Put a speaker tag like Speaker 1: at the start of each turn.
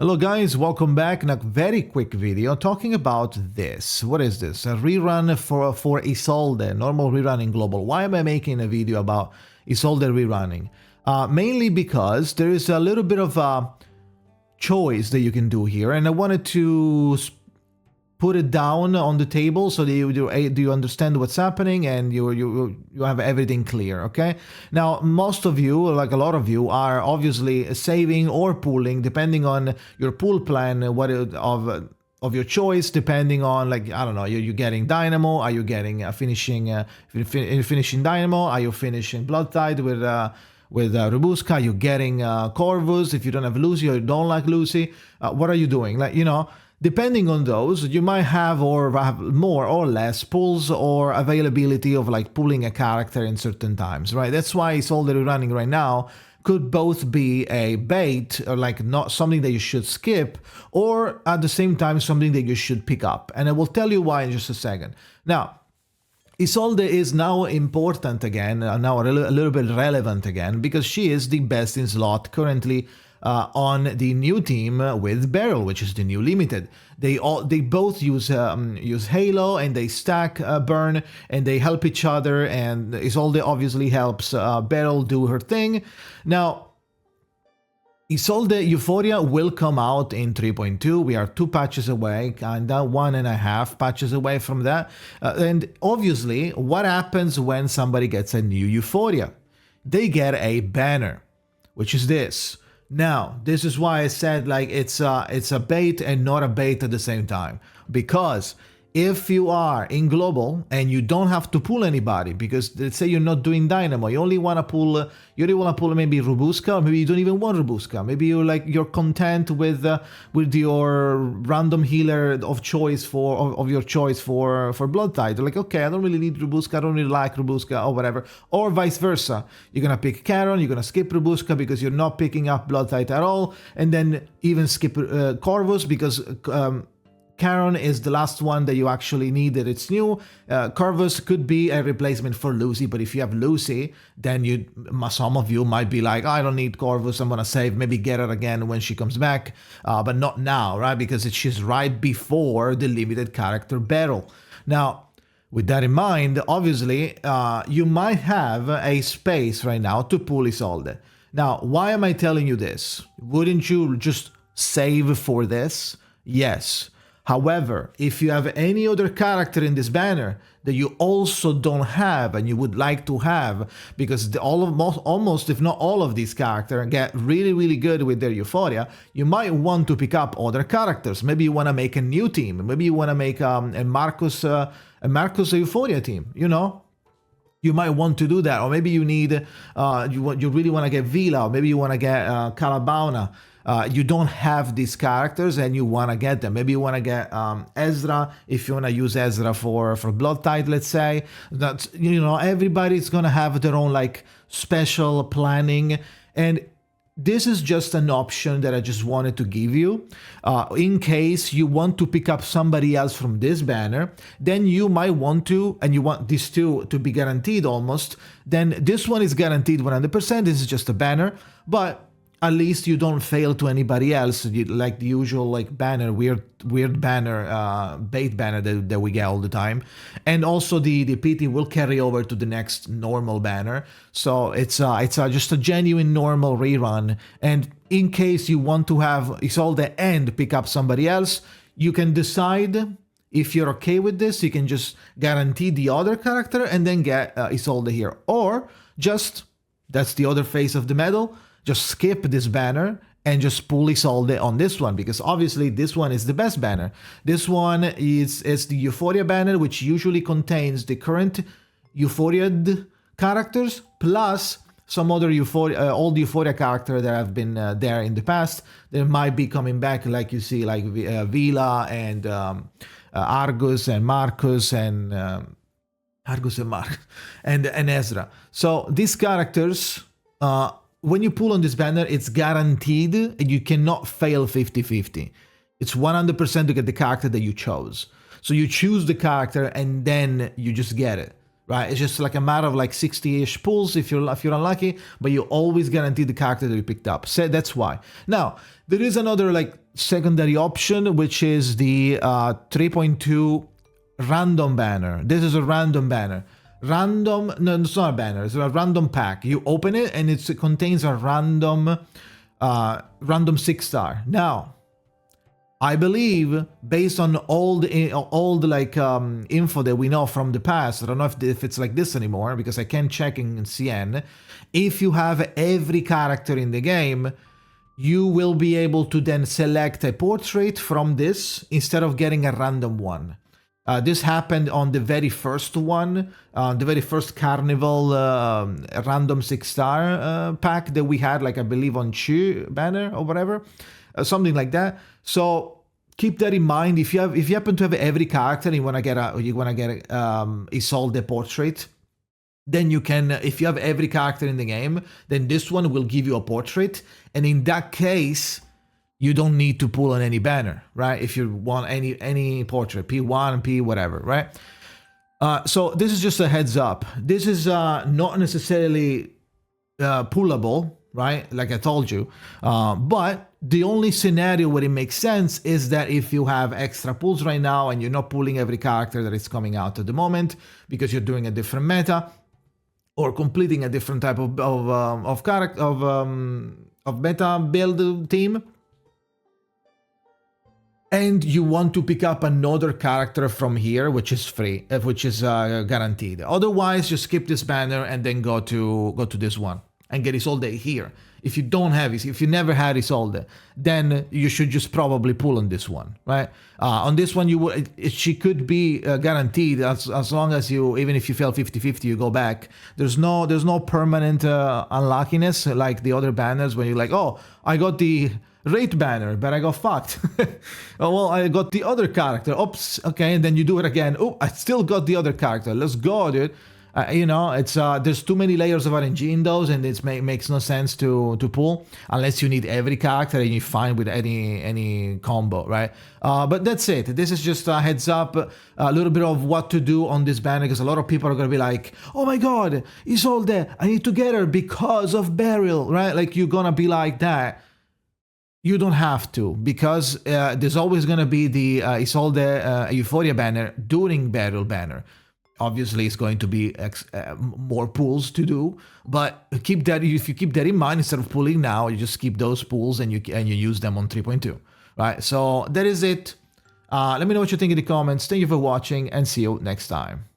Speaker 1: Hello guys, welcome back in a very quick video talking about this. What is this? A rerun for ISOLDE, normal rerun in global. Why am I making a video about ISOLDE rerunning? Mainly because there is a little bit of a choice that you can do here, and I wanted to put it down on the table so that you understand what's happening and you have everything clear. Okay, now most of you, like a lot of you, are obviously saving or pooling depending on your pool plan, of your choice, depending on, like, I don't know, you're getting Dynamo, are you getting finishing Dynamo, are you finishing Blood Tide with Robuska, you're getting Corvus. If you don't have Lucy or you don't like Lucy, what are you doing? Like, you know, depending on those, you might have more or less pulls or availability of like pulling a character in certain times, right? That's why ISOLDE RERUNning right now could both be a bait, or like not something that you should skip, or at the same time something that you should pick up. And I will tell you why in just a second. Now, ISOLDE is now important again, now a little bit relevant again, because she is the best in slot currently on the new team with Beryl, which is the new limited. They both use Halo, and they stack burn, and they help each other, and ISOLDE obviously helps Beryl do her thing. Now, ISOLDE Euphoria will come out in 3.2. We are 2 patches away, kinda 1.5 patches away from that. And obviously, what happens when somebody gets a new Euphoria? They get a banner, which is this. Now, this is why I said, like, it's a bait and not a bait at the same time. Because if you are in global and you don't have to pull anybody, because let's say you're not doing Dynamo, you only want to pull maybe Robuska, or maybe you don't even want Robuska. Maybe you're content with your random healer of choice of your choice for Blood Tide. You're like, okay, I don't really need Robuska, I don't really like Robuska, or whatever. Or vice versa. You're gonna pick Charon, you're gonna skip Robuska because you're not picking up Blood Tide at all, and then even skip Corvus because Charon is the last one that you actually need that it's new. Corvus could be a replacement for Lucy, but if you have Lucy, then some of you might be like, I don't need Corvus, I'm gonna save, maybe get her again when she comes back, but not now, right? Because she's right before the limited character Beryl. Now, with that in mind, obviously, you might have a space right now to pull ISOLDE. Now, why am I telling you this? Wouldn't you just save for this? Yes. However, if you have any other character in this banner that you also don't have and you would like to have, because almost if not all of these characters get really, really good with their Euphoria, you might want to pick up other characters. Maybe you want to make a new team. Maybe you want to make a Marcus Euphoria team, you know? You might want to do that, or maybe you need, you really want to get Vila, or maybe you want to get Calabauna. You don't have these characters and you want to get them. Maybe you want to get Ezra, if you want to use Ezra for Blood Tide, let's say. That's, you know, everybody's going to have their own, like, special planning. And this is just an option that I just wanted to give you. In case you want to pick up somebody else from this banner, then you might want to, and you want these two to be guaranteed almost, then this one is guaranteed 100%. This is just a banner, but at least you don't fail to anybody else, like the usual, like, banner, weird banner, bait banner that we get all the time. And also the PT will carry over to the next normal banner. So it's just a genuine normal rerun. And in case you want to have ISOLDE and pick up somebody else, you can decide if you're okay with this. You can just guarantee the other character and then get ISOLDE here. Or just, that's the other face of the medal, just skip this banner and just pull ISOLDE on this one, because obviously this one is the best banner. This one is the Euphoria banner, which usually contains the current Euphoria characters plus some other old Euphoria character that have been there in the past. They might be coming back, like you see, like Vila and Argus and Marcus and and Ezra. So these characters, when you pull on this banner, it's guaranteed and you cannot fail 50-50. It's 100% to get the character that you chose. So you choose the character and then you just get it, right? It's just like a matter of like 60-ish pulls if you're unlucky, but you always guarantee the character that you picked up. So that's why. Now, there is another like secondary option, which is the 3.2 random banner. This is a random banner. Random, no, it's not a banner, it's a random pack. You open it and it contains a random 6-star. Now, I believe, based on all the like info that we know from the past, I don't know if it's like this anymore because I can't check in CN. If you have every character in the game, you will be able to then select a portrait from this instead of getting a random one. This happened on the very first one, the very first Carnival random 6-star pack that we had, like I believe on Chu banner or whatever, something like that. So keep that in mind. If you happen to have every character and you wanna get a ISOLDE portrait, then you can. If you have every character in the game, then this one will give you a portrait, and in that case, you don't need to pull on any banner, right? If you want any portrait, P1, P whatever, right? So this is just a heads up. This is not necessarily pullable, right? Like I told you. But the only scenario where it makes sense is that if you have extra pulls right now and you're not pulling every character that is coming out at the moment because you're doing a different meta or completing a different type of meta build team, and you want to pick up another character from here, which is free, which is guaranteed. Otherwise, just skip this banner and then go to this one and get ISOLDE here. If you don't have it, if you never had ISOLDE, then you should just probably pull on this one, right? On this one, she could be guaranteed as long as you, even if you fail 50-50, you go back. There's no permanent unluckiness like the other banners when you're like, oh, I got the rate banner, but I got fucked. Oh, well, I got the other character. Oops. Okay, and then you do it again. Oh, I still got the other character. Let's go, dude. You know, it's there's too many layers of RNG in those, and it makes no sense to pull unless you need every character and you're fine with any combo, right? But that's it. This is just a heads up, a little bit of what to do on this banner, because a lot of people are gonna be like, "Oh my God, ISOLDE, I need to get her because of Beryl," right? Like you're gonna be like that. You don't have to, because there's always going to be the ISOLDE Euphoria banner during Beryl banner. Obviously, it's going to be more pulls to do, but keep that. If you keep that in mind, instead of pulling now, you just keep those pulls and you use them on 3.2, right? So that is it. Let me know what you think in the comments. Thank you for watching, and see you next time.